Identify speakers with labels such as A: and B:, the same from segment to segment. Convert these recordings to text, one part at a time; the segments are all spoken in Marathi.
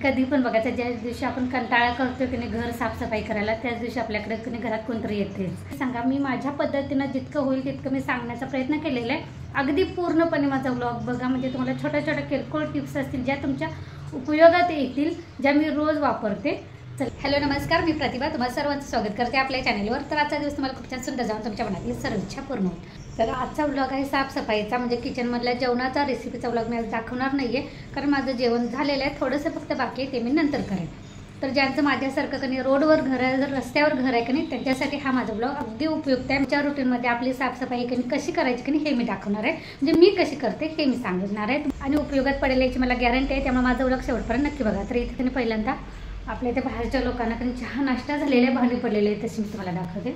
A: कधी पण बघायचं, ज्या दिवशी आपण कंटाळा करतो की नाही घर साफसफाई करायला, त्याच दिवशी आपल्याकडे की नाही घरात कोणतरी येतेच. सांगा, मी माझ्या पद्धतीनं जितकं होईल तितकं मी सांगण्याचा प्रयत्न केलेला आहे. अगदी पूर्णपणे माझा व्लॉग बघा, म्हणजे तुम्हाला छोट्या छोट्या किरकोळ टिप्स असतील ज्या तुमच्या उपयोगात येतील, ज्या मी रोज वापरते. चल, हॅलो नमस्कार, मी प्रतिभा, तुम्हाला सर्वांचं स्वागत करते आपल्या चॅनलवर. तर आजचा दिवस तुम्हाला खूप छान सुंदर जाऊन तुमच्या मनातली सर्व इच्छा पूर्ण होईल. तर आजचा व्लॉग आहे साफसफाईचा, म्हणजे किचनमधल्या जेवणाचा रेसिपीचा व्लॉग मी आज दाखवणार नाही आहे, कारण माझं जेवण झालेलं आहे, थोडंसं फक्त बाकी आहे, ते मी नंतर करेन. तर ज्यांचं माझ्यासारखं कधी रोडवर घर आहे, जर रस्त्यावर घर आहे की नाही, त्यांच्यासाठी हा माझा ब्लॉग अगदी उपयुक्त आहे. आमच्या रुटीनमध्ये आपली साफसफाई कशी करायची की नाही हे मी दाखवणार आहे, म्हणजे मी कशी करते हे मी सांगणार आहे आणि उपयोगात पडेल याची मला गॅरंटी आहे. त्यामुळे माझा ब्लॉग शेवटपर्यंत नक्की बघा. तर इथे पहिल्यांदा आपल्या इथे बाहेरच्या लोकांना कधी चहा नाश्ता झालेले भांडी पडलेले आहे, तशी मी तुम्हाला दाखवते.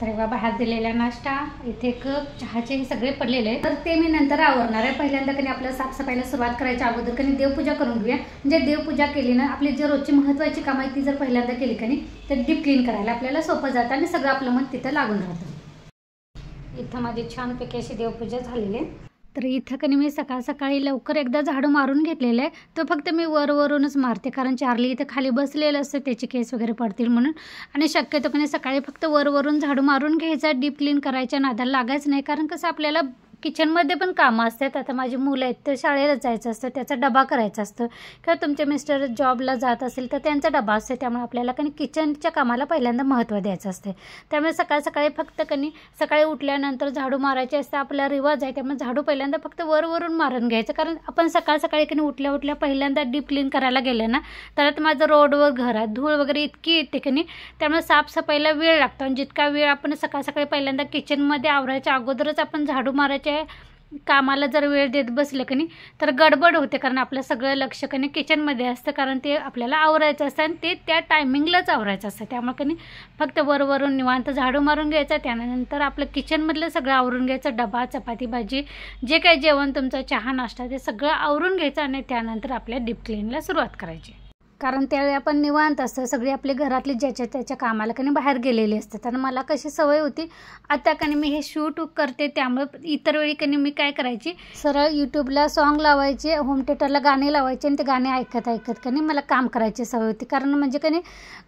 A: तर बघा, बाहेर दिलेला नाश्ता, इथे कप चहाचे हे सगळे पडलेले आहे, तर ते मी नंतर आवरणार आहे. पहिल्यांदा कधी आपल्या साफसफाईला सुरुवात करायच्या अगोदर कधी देवपूजा करून घेऊया. म्हणजे देवपूजा केली ना, आपली जी रोजची महत्त्वाची कामं आहे ती जर पहिल्यांदा केली की नाही, तर डीप क्लीन करायला आपल्याला सोपं जातं आणि सगळं आपलं मन तिथं लागून राहतं. इथं माझी छानपैकी अशी देवपूजा झालेली आहे. तर इथं कधी मी सकाळी लवकर एकदा झाडू मारून घेतलेलं आहे. तो फक्त मी वरवरूनच मारते, कारण चार्ली इथं खाली बसलेलं असतं, त्याचे केस वगैरे पडतील म्हणून. आणि शक्यतो कधी सकाळी फक्त वरवरून झाडू मारून घ्यायचा, डीप क्लीन करायच्या नादाला लागायचं नाही, कारण कसं आपल्याला किचनमध्ये पण कामं असतात. आता माझी मुलं आहेत, तर शाळेला जायचं असतं, त्याचा डबा करायचा असतं, किंवा तुमचे मिस्टर जॉबला जात असेल तर त्यांचा डबा असतो. त्यामुळे आपल्याला किचनच्या कामाला पहिल्यांदा महत्त्व द्यायचं असते. त्यामुळे सकाळी फक्त सकाळी उठल्यानंतर झाडू मारायचे असतं, आपला रिवाज आहे. त्यामुळे झाडू पहिल्यांदा फक्त वरवरून मारून घ्यायचं, कारण आपण सकाळी उठल्या पहिल्यांदा डीप क्लीन करायला गेलं ना, तर माझं रोडवर घर आहे, धूळ वगैरे इतकी येते की नाही, त्यामुळे साफसफाईला वेळ लागतो. आणि जितका वेळ आपण सकाळी पहिल्यांदा किचनमध्ये आवरायच्या अगोदरच आपण झाडू मारायच्या कामाला जर वेळ देत बसलं की नाही, तर गडबड होते, कारण आपलं सगळं लक्ष किचनमध्ये असतं, कारण ते आपल्याला आवरायचं असतं आणि ते त्या टायमिंगलाच आवरायचं असतं. त्यामुळे फक्त वरवरून निवांत झाडू मारून घ्यायचं, त्यानंतर आपलं किचनमधलं सगळं आवरून घ्यायचं, डबा चपाती भाजी जे काही जेवण तुमचं चहा नाश्ता ते सगळं आवरून घ्यायचं आणि त्यानंतर आपल्या डीप क्लीनला सुरुवात करायची. कारण त्यावेळी आपण निवांत असतं, सगळी आपली घरातली ज्याच्या त्याच्या कामाला बाहेर गेलेली असतात. आणि मला कशी सवय होती, आता मी हे शूट करते, त्यामुळे इतर वेळी मी काय करायची, सरळ यूट्यूबला सॉन्ग लावायचे, होम थिएटरला गाणे लावायचे आणि ते गाणे ऐकत मला काम करायची सवय होती. कारण म्हणजे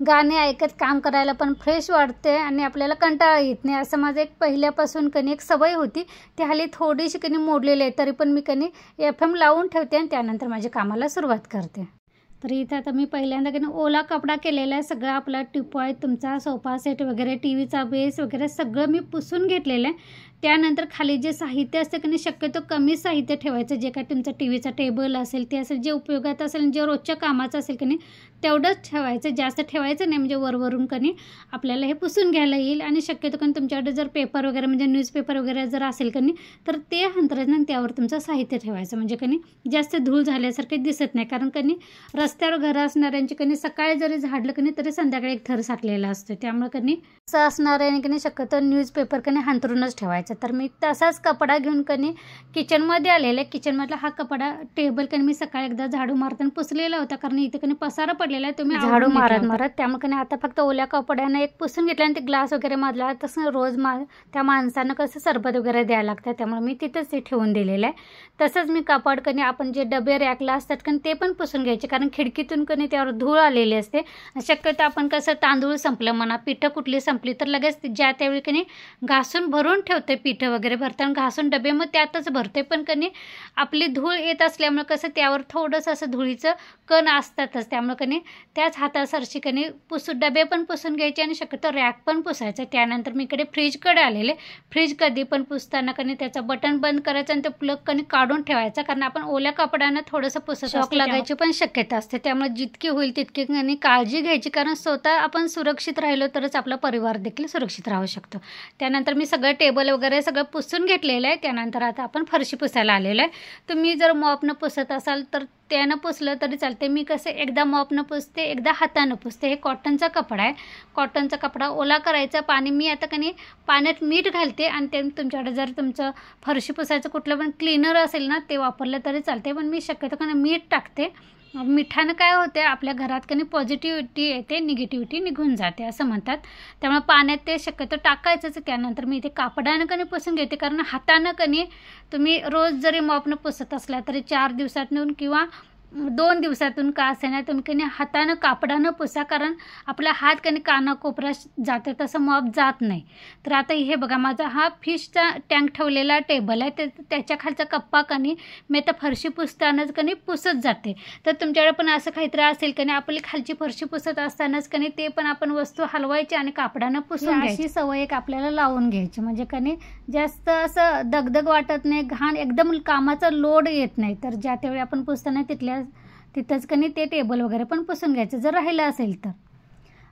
A: गाणे ऐकत काम करायला पण फ्रेश वाटते आणि आपल्याला कंटाळा येत नाही, असं माझं एक पहिल्यापासून एक सवय होती. ती हल्ली थोडीशी मोडलेली आहे, तरी पण मी FM लावून ठेवते आणि त्यानंतर माझ्या कामाला सुरुवात करते. तर इथं आता मी पहिल्यांदा ओला कपडा केलेला आहे, सगळं आपला टिपॉय तुमचा सोफा सेट वगैरे टीव्हीचा बेस वगैरे सगळं मी पुसून घेतलेलं आहे. त्यानंतर खाली जे साहित्य असतं शक्यतो कमी साहित्य ठेवायचं, जे काय तुमचा टीव्हीचा टेबल असेल ते असेल, जे उपयोगात असेल, जे रोजच्या कामाचं असेल तेवढंच ठेवायचं, जास्त ठेवायचं नाही, म्हणजे वरवरून आपल्याला हे पुसून घ्यायला येईल. आणि शक्यतो तुमच्याकडे जर पेपर वगैरे म्हणजे न्यूजपेपर वगैरे जर असेल तर ते अंतरानं त्यावर तुमचं साहित्य ठेवायचं, म्हणजे जास्त धूळ झाल्यासारखे दिसत नाही. कारण रस्त्यावर घरं असणाऱ्यांची सकाळी जरी झाडलं तरी संध्याकाळी एक थर साठलेला असतो. त्यामुळे असं असणाऱ्याने शक्यतो न्यूजपेपर हांतरूनच ठेवायचं. तर मी तसाच कपडा घेऊन किचनमध्ये आलेला आहे. किचनमधला हा कपडा टेबल मी सकाळी एकदा झाडू मारताना पुसलेला होता, कारण इथे पसारा पडलेला आहे, तुम्ही झाडू मारत त्यामुळे आता फक्त ओल्या कपड्यानं एक पुसून घेतला आणि ते ग्लास वगैरे मधला तसं रोज त्या माणसांना कसं सरबत वगैरे द्यायला लागतं, त्यामुळे मी तिथंच ते ठेवून दिलेलं आहे. तसंच मी कापड आपण जे डबे रॅकला असतात ते पण पुसून घ्यायचे, कारण खिडकीतून त्यावर धूळ आलेली असते. शक्यतो आपण कसं तांदूळ संपलं म्हणा, पिठं कुठली संपली तर लगेच ज्या त्यावेळी घासून भरून ठेवते, पिठं वगैरे भरताना घासून डबे मग त्यातच भरते. पण आपली धूळ येत असल्यामुळे कसं त्यावर थोडंसं असं धुळीचं कण असतातच, त्यामुळे त्याच हातासरशी डबे पण पुसून घ्यायचे आणि शक्यतो रॅक पण पुसायचं. त्यानंतर मी फ्रीजकडे आलेले. फ्रीज कधी पण पुसताना त्याचं बटन बंद करायचं आणि ते प्लग काढून ठेवायचं, कारण आपण ओल्या कपड्यानं थोडंसं पुसत शॉक लागायची पण शक्यता असते. त्यामुळे जितकी होईल तितकी काळजी घ्यायची, कारण स्वतः आपण सुरक्षित राहिलो तरच आपला परिवार देखील सुरक्षित राहू शकतो. त्यानंतर मी सगळं टेबल वगैरे सगळं पुसून घेतलेलं आहे. त्यानंतर आता आपण फरशी पुसायला आलेलं आहे. तुम्ही जर मॉपनं पुसत असाल तर त्यानं पुसलं तरी चालते. मी एकदा मॉपनं पुसते, एकदा हातानं पुसते. हे कॉटनचा कपडा आहे. कॉटनचा कपडा ओला करायचा, पाणी मी आता पाण्यात मीठ घालते आणि ते तुमच्याकडे जर तुमचं फरशी पुसायचं कुठलं पण क्लीनर असेल ना ते वापरलं तरी चालते, पण मी शक्यतो मीठ टाकते. मिठानं काय होते, आपल्या घरात पॉझिटिव्हिटी येते, निगेटिव्हिटी निघून जाते असं म्हणतात. त्यामुळे पाण्यात ते शक्यतो टाकायचंच. त्यानंतर मी इथे कापडानं पुसून घेते, कारण हातानं तुम्ही रोज जरी मॉपनं पुसत असला तरी 4 दिवसातून किंवा 2 दिवसातून का असेना तुम्ही कधी हातानं कापडानं पुसा, कारण आपला हात कधी कानाकोपऱ्यात जाते तसं मॉप जात नाही. तर आता हे बघा माझा हा फिशचा टँक ठेवलेला टेबल आहे, त्याच्या खालचा कप्पा कधी मी आता फरशी पुसतानाच कधी पुसत जाते. तर तुमच्याकडे पण असं काहीतरी असेल कधी आपली खालची फरशी पुसत असतानाच कधी ते पण आपण वस्तू हलवायची आणि कापडानं पुसून घ्यायची. अशी सवय एक आपल्याला लावून घ्यायची, म्हणजे कधी जास्त असं दगदग वाटत नाही, घाण एकदम कामाचा लोड येत नाही. तर ज्या त्यावेळी आपण पुसताना तिथंच कधी ते टेबल वगैरे पण पुसून घ्यायचं जर राहिलं असेल तर.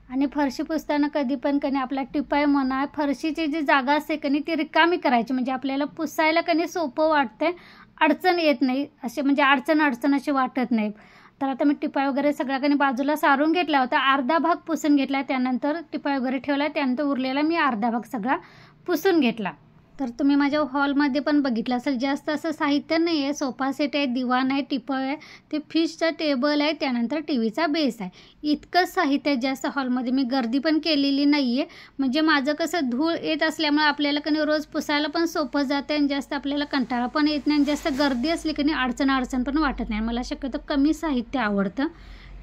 A: आणि फरशी पुसताना कधी पण कधी आपला टिपाय म्हणा, फरशीची जी जागा असते कधी ती रिकामी करायची, म्हणजे आपल्याला पुसायला कधी सोपं वाटते, अडचण येत नाही, असे म्हणजे अडचण अशी वाटत नाही. तर आता मी टिपाय वगैरे सगळा कधी बाजूला सारून घेतला होता, अर्धा भाग पुसून घेतला, त्यानंतर टिपाय वगैरे ठेवला, त्यानंतर उरलेला मी अर्धा भाग सगळा पुसून घेतला. तर तुम्ही माझ्या हॉलमध्ये पण बघितलं असेल, जास्त असं साहित्य नाही आहे, सोफा सेट आहे, दिवाण आहे, टिपाय आहे, ते फिशचा टेबल आहे, त्यानंतर टीव्हीचा बेस आहे, इतकंच साहित्य आहे. जास्त हॉलमध्ये मी गर्दी पण केलेली नाही आहे, म्हणजे माझं कसं धूळ येत असल्यामुळे आपल्याला कधी रोज पुसायला पण सोपं जातं आणि जास्त आपल्याला कंटाळा पण येत नाही, आणि जास्त गर्दी असली की अडचण पण वाटत नाही. मला शक्यतो कमी साहित्य आवडतं.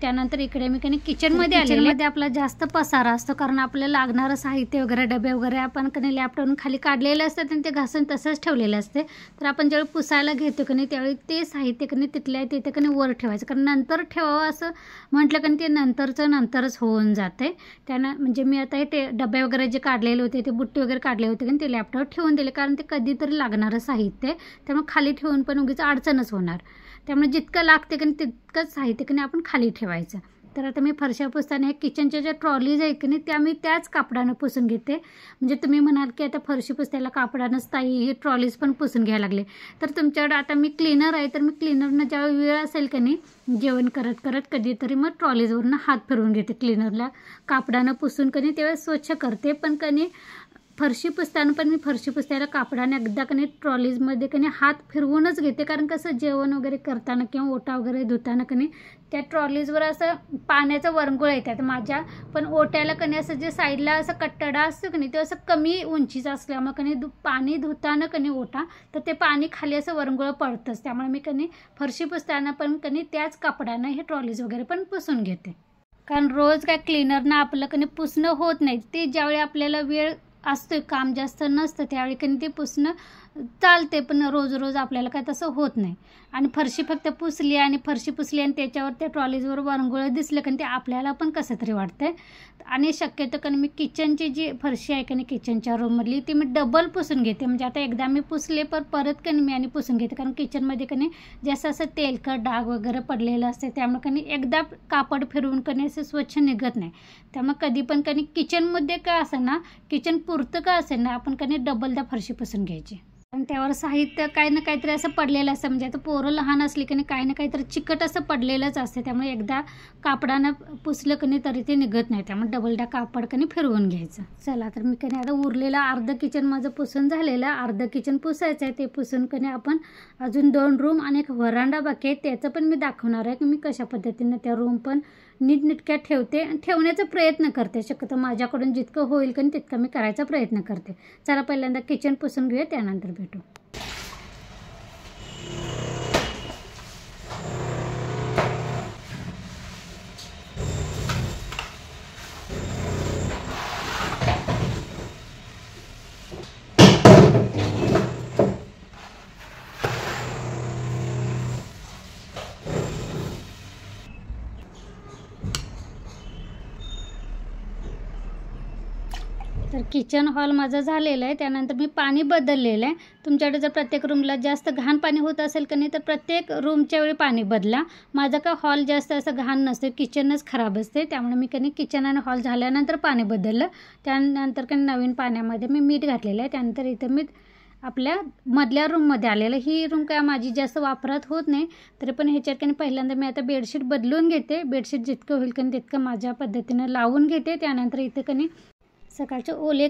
A: त्यानंतर इकडे मी कधी किचनमध्ये आपला जास्त पसारा असतो, कारण आपल्याला लागणारं साहित्य वगैरे डबे वगैरे आपण कधी लॅपटॉपवरून खाली काढलेले असतात आणि ते घासून तसंच ठेवलेलं असते. तर आपण ज्यावेळी पुसायला घेतो कधी त्यावेळी ते साहित्य कधी तिथल्या तिथे कधी वर ठेवायचं, कारण नंतर ठेवावं असं म्हटलं कधी ते नंतरच होऊन जाते. त्यानं म्हणजे मी आता हे डबे वगैरे जे काढलेले होते, ते बुट्टी वगैरे काढले होते कधी ते लॅपटॉप ठेवून दिले, कारण ते कधीतरी लागणारं साहित्य आहे, त्यामुळे खाली ठेवून पण उगीच अडचणच होणार. त्यामुळे जितकं लागते कधी तितकंच साहित्य कधी आपण खाली ठेवायचं. तर आता मी फरशा पुसताना ह्या किचनच्या ज्या ट्रॉलीज आहेत की नाही त्या मी त्याच कापडानं पुसून घेते. म्हणजे तुम्ही म्हणाल की आता फरशी पुसताना कापडानंच ताई ही ट्रॉलीज पण पुसून घ्यायला लागले, तर तुमच्याकडे आता मी क्लीनर आहे, तर मी क्लीनरनं ज्यावेळी वेळ असेल की नाही जेवण करत कधीतरी मग ट्रॉलीजवरून हात फिरवून घेते, क्लीनरला कापडानं पुसून कधी त्यावेळेस स्वच्छ करते. पण कधी फरशी पुसताना पण मी फरशी पुसताना कापडाने एकदा कधी ट्रॉलीजमध्ये कधी हात फिरवूनच घेते, कारण कसं जेवण वगैरे करताना किंवा ओटा वगैरे धुताना कधी त्या ट्रॉलीजवर असं पाण्याचं वरंगुळ येतात माझ्या, पण ओट्याला कधी असं जे साईडला असं कट्टडा असतो की नाही ते असं कमी उंचीचं असल्यामुळे कधी पाणी धुताना कधी ओटा तर ते पाणी खाली असं वरंगुळ पडतंच. त्यामुळे मी कधी फरशी पुसताना पण कधी त्याच कापडानं हे ट्रॉलीज वगैरे पण पुसून घेते, कारण रोज काय क्लीनरनं आपलं कधी पुसणं होत नाही. ते ज्यावेळी आपल्याला वेळ असतं काम जास्त नसतं त्यावेळी कधी ते पुसणं चालते, पण रोज आपल्याला काय तसं होत नाही. आणि फरशी फक्त पुसली आणि त्याच्यावर त्या ट्रॉलीजवर वरंगुळं दिसलं की ते आपल्याला पण कसं तरी वाटतंय. आणि शक्यतो कारण मी किचनची जी फरशी आहे की नाही किचनच्या रूममधली ती मी डबल पुसून घेते, म्हणजे आता एकदा मी पुसले पण परत कधी मी पुसून घेते, कारण किचनमध्ये कधी जास्त असं तेलकट डाग वगैरे पडलेलं असते, त्यामुळे कधी एकदा कापड फिरवून कधी असं स्वच्छ निघत नाही. त्यामुळे कधी पण कधी किचनमध्ये का असेल ना, किचन पुरतं का असेल ना, आपण कधी डबलदा फरशी पुसून घ्यायची. आणि त्यावर साहित्य काही ना काहीतरी असं पडलेलं असतं, म्हणजे आता पोरं लहान असली की काही ना काहीतरी चिकट असं पडलेलंच असते, त्यामुळे एकदा कापडानं पुसलं की तरी ते निघत नाही, त्यामुळे डबलदा कापड कधी फिरवून घ्यायचं. चला तर मी कधी आता उरलेलं अर्ध किचन माझं पुसून झालेलं, अर्ध किचन पुसायचं आहे, ते पुसून कधी आपण अजून 2 रूम आणि एक व्हरांडा बाकी आहे, त्याचं पण मी दाखवणार आहे की मी कशा पद्धतीनं त्या रूम पण नीटनेटक्या ठेवण्याचा प्रयत्न करते. शक्यतो माझ्याकडून जितकं होईल की तितकं मी करायचा प्रयत्न करते. चला पहिल्यांदा किचन पुसून घेऊया, त्यानंतर भेटू. तर किचन हॉल माझं झालेलं आहे, त्यानंतर मी पाणी बदललेलं आहे. तुमच्याकडे जर प्रत्येक रूमला जास्त घाण पाणी होत असेल की नाही तर प्रत्येक रूमच्या वेळी पाणी बदला. माझं का हॉल जास्त असं घाण नसते, किचनच खराब असते, त्यामुळे मी कधी किचन आणि हॉल झाल्यानंतर पाणी बदललं. त्यानंतर कधी नवीन पाण्यामध्ये मी मीठ घातलेलं आहे. त्यानंतर इथं मी आपल्या मधल्या रूममध्ये आलेलं. ही रूम काय माझी जास्त वापरात होत नाही, तरी पण ह्याच्यात कधी पहिल्यांदा मी आता बेडशीट बदलून घेते. बेडशीट जितकं होईल कधी तितकं माझ्या पद्धतीनं लावून घेते. त्यानंतर इथं कधी सकाळचे ओले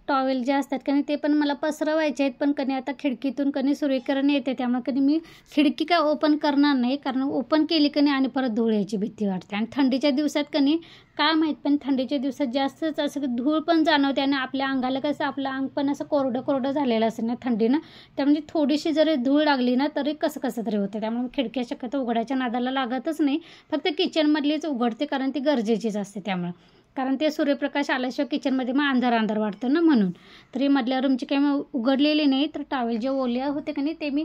A: टॉवेल जे असतात कणी ते पण मला पसरवायचे आहेत, पण कणी आता खिडकीतून कणी सूर्यकिरण येते त्यामुळे कणी मी खिडकी काय ओपन करणार नाही, कारण ओपन केली कणी आणि परत धूळ यायची भीती वाटते. आणि थंडीच्या दिवसात कणी काय माहीत पण थंडीच्या दिवसात जास्तच असं धूळ पण जाणवते आणि आपल्या अंगाला कसं आपलं अंग पण असं कोरडं कोरडं झालेलं असेल ना थंडीनं, त्यामुळे थोडीशी जरी धूळ लागली ना तरी कसं कसं तरी होतं. त्यामुळे खिडक्या शक्यतो उघडायच्या नादाला लागतच नाही, फक्त किचनमधलीच उघडते कारण ती गरजेचीच असते त्यामुळं, कारण ते सूर्यप्रकाश आल्याशिवाय किचनमध्ये मग अंधार वाटतं ना म्हणून. तरी मधल्या रूमची काही मी उघडलेली नाही, तर टॉवेल जे ओले होते का नाही ते मी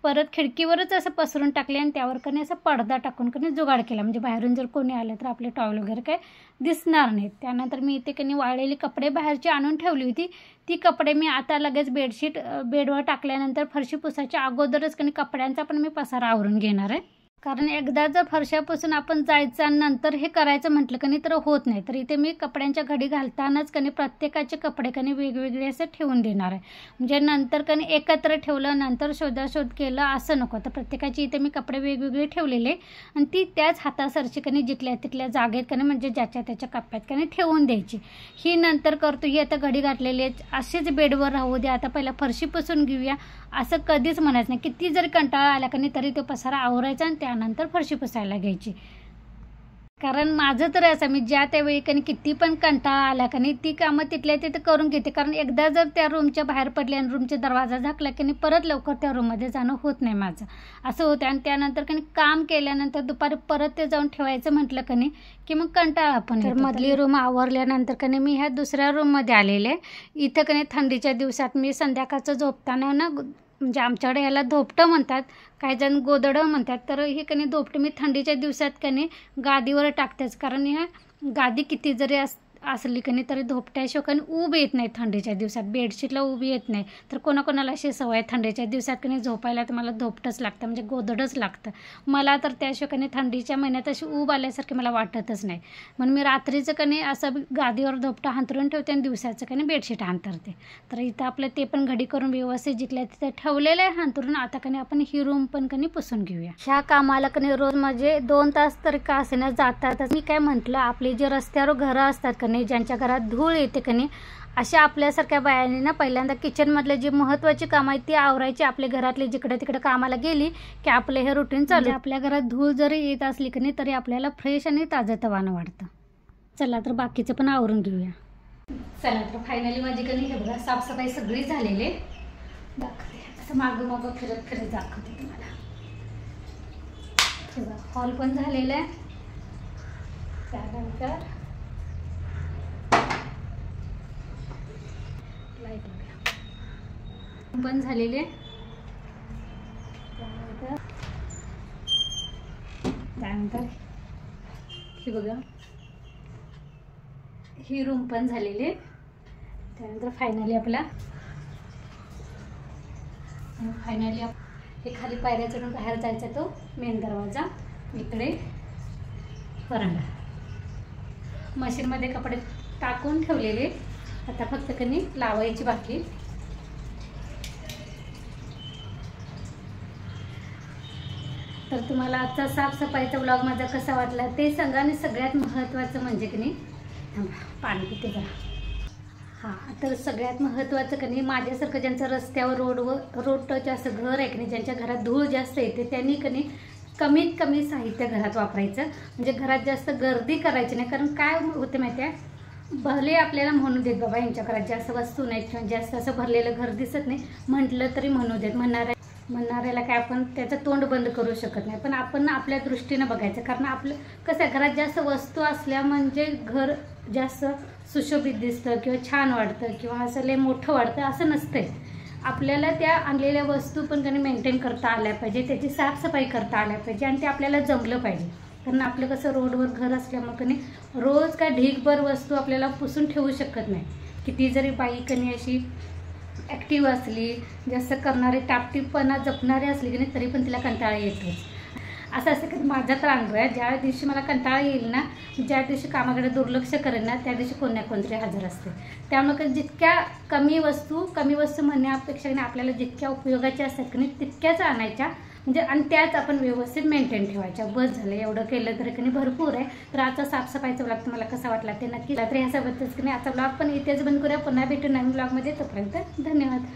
A: परत खिडकीवरच असं पसरून टाकले आणि त्यावर कधी असा पडदा टाकून कधी जुगाड केला, म्हणजे बाहेरून जर कोणी आलं तर आपले टॉवेल वगैरे काय दिसणार नाहीत. त्यानंतर मी इथे कधी वाळलेली कपडे बाहेरची आणून ठेवली होती, ती कपडे मी आता लगेच बेडवर टाकल्यानंतर फरशी पुसायच्या अगोदरच कधी कपड्यांचा पण मी पसारा आवरून घेणार आहे. कारण एकदा जर फरशापासून आपण जायचं आणि नंतर हे करायचं म्हटलं कणी तर होत नाही. तर इथे मी कपड्यांच्या घडी घालतानाच कणी प्रत्येकाचे कपडे कणी वेगवेगळे असं ठेवून देणार आहे, म्हणजे नंतर कणी एकत्र ठेवलं नंतर शोधाशोध केलं असं नको. तर प्रत्येकाची इथे मी कपडे वेगवेगळे ठेवलेले आणि ती त्याच हातासरची कणी जिथल्या तिथल्या जागेत कणी म्हणजे ज्याच्या त्याच्या कप्प्यात कणी ठेवून द्यायची. ही नंतर करतो, ही आता घडी घातलेली आहे असेच बेडवर राहू दे, आता पहिला फरशी पुसून घेऊया असं कधीच म्हणायचं नाही. किती जरी कंटाळा आला कणी तरी तो पसारा आवरायचा आणि त्यानंतर फरशी पुसायला घ्यायची. कारण माझं तर असं, मी ज्या त्यावेळी कणी किती पण कंटाळा आला कणी ती कामं तिथल्या तिथे करून घेते, कारण एकदा जर त्या रूमच्या बाहेर पडले आणि रूमचा दरवाजा झाकला की परत लवकर त्या रूममध्ये जाणं होत नाही माझं, असं होतं. आणि त्यानंतर कणी काम केल्यानंतर दुपारी परत ते जाऊन ठेवायचं म्हटलं कणी की मग कंटाळा पण. तर मधली रूम आवरल्यानंतर कणी मी ह्या दुसऱ्या रूममध्ये आलेले. इथं कणी थंडीच्या दिवसात मी संध्याकाळचं झोपताना ना, म्हणजे आमच्याकडे ह्याला धोपटं म्हणतात, काही जण गोदडं म्हणतात, तर हे कणी धोपटं मी थंडीच्या दिवसात कणी गादीवर टाकतेच, कारण ह्या गादी किती जरी असली कणी तरी धोपट्याशिवाय कणी ऊब येत नाही थंडीच्या दिवसात, बेडशीटला ऊब येत नाही. तर कोणाकोणाला अशी सवय थंडीच्या दिवसात कणी झोपायला तर मला धोपटंच लागतं, म्हणजे गोदडच लागतं. मला तर त्याशिवाय कणी थंडीच्या महिन्यात अशी ऊब आल्यासारखी मला वाटतच नाही, म्हणून मी रात्रीचं कणी असं गादीवर धोपटं हांतरून ठेवते आणि दिवसाचं कणी बेडशीट हांतरते. तर इथं आपलं ते पण घडी करून व्यवस्थित जिथल्या तिथे ठेवलेलं आहे हांतरून. आता कणी आपण ही रूम पण कणी पुसून घेऊया. ह्या कामाला कणी रोज म्हणजे 2 तास तरी का असेना जातात. मी काय म्हटलं, आपली जे रस्त्यावर घरं असतात कणी ज्यांच्या घरात धूळ येते कणी अशा आपल्यासारख्या बायांनी ना पहिल्यांदा किचनमधले जी महत्त्वाची कामं आहेत ती आवरायची. आपल्या घरातली जिकडे तिकडे कामाला गेली की आपलं हे रुटीन चालू. आपल्या घरात धूळ जरी येत असली की नाही तरी आपल्याला फ्रेश आणि ताजंतवानं वाटतं. चला तर बाकीचं पण आवरून घेऊया. चला तर फायनली माझी कणी हे बघा साफसफाई सगळी झालेली दाखवते. असं मागं फिरत दाखवते तुम्हाला. हे बघा हॉल पण झालेलं आहे, त्यानंतर पण झालेले, त्यानंतर हे बघा ही रूम पण झालेली. त्यानंतर फायनली हे खाली पायऱ्या चढून बाहेर जायचा तो मेन दरवाजा, इकडे वरांडा. मशीनमध्ये कपडे टाकून ठेवलेले, आता फक्त कणी लावायची बाकी. तर तुम्हाला आजचा साफसफाईचा व्लॉग माझा कसा वाटला ते सांगा. आणि सगळ्यात महत्त्वाचं म्हणजे की नाही पाणी पिते जरा. हां, तर सगळ्यात महत्त्वाचं की नाही माझ्यासारखं ज्यांचं रस्त्यावर रोड टच असं घर आहे की नाही, ज्यांच्या घरात धूळ जास्त येते त्यांनी की नाही कमीत कमी साहित्य घरात वापरायचं, म्हणजे घरात जास्त गर्दी करायची नाही. कारण काय होते माहिती आहे, भले आपल्याला म्हणू देत बाबा यांच्या घरात जास्त वस्तू नाहीत किंवा जास्त असं भरलेलं घर दिसत नाही, म्हटलं तरी म्हणू देत. म्हणणाऱ्याला काय आपण त्याचं तोंड बंद करू शकत नाही, पण आपण आपल्या दृष्टीनं बघायचं. कारण आपलं कसं आहे, घरात जास्त वस्तू असल्या म्हणजे घर जास्त सुशोभित दिसतं किंवा छान वाटतं किंवा असं लय मोठं वाटतं असं नसतंय. आपल्याला त्या आणलेल्या वस्तू पण त्यांनी मेंटेन करता आल्या पाहिजे, त्याची साफसफाई करता आल्या पाहिजे आणि ते आपल्याला जमलं पाहिजे. कारण आपलं कसं रोडवर घर असल्यामुळे कणी रोज काय ढीगभर वस्तू आपल्याला पुसून ठेवू शकत नाही. किती जरी बाई कणी अशी ॲक्टिव्ह असली, जास्त करणारी टापटीपणा जपणारी असली की नाही तरी पण तिला कंटाळा येतोच. असं असं की माझा तर अनुभव आहे, ज्या दिवशी मला कंटाळा येईल ना, ज्या दिवशी कामाकडे दुर्लक्ष करेन ना त्या दिवशी कोण ना कोणतरी हजर असते. त्यामुळे जितक्या कमी वस्तू म्हणण्यापेक्षा आपल्याला जितक्या उपयोगाच्या असतात की नाही तितक्याच आणायच्या, म्हणजे आणि त्याच आपण व्यवस्थित मेंटेन ठेवायच्या. बस झालं, एवढं केलं तर की नाही भरपूर आहे. तर आजचा साफसफाईचा ब्लॉग तुम्हाला कसा वाटला ते नक्की. तर ह्यासोबतच की नाही आजचा ब्लॉग पण इथेच बंद करूया. पुन्हा भेटू नवीन ब्लॉगमध्ये. तोपर्यंत धन्यवाद.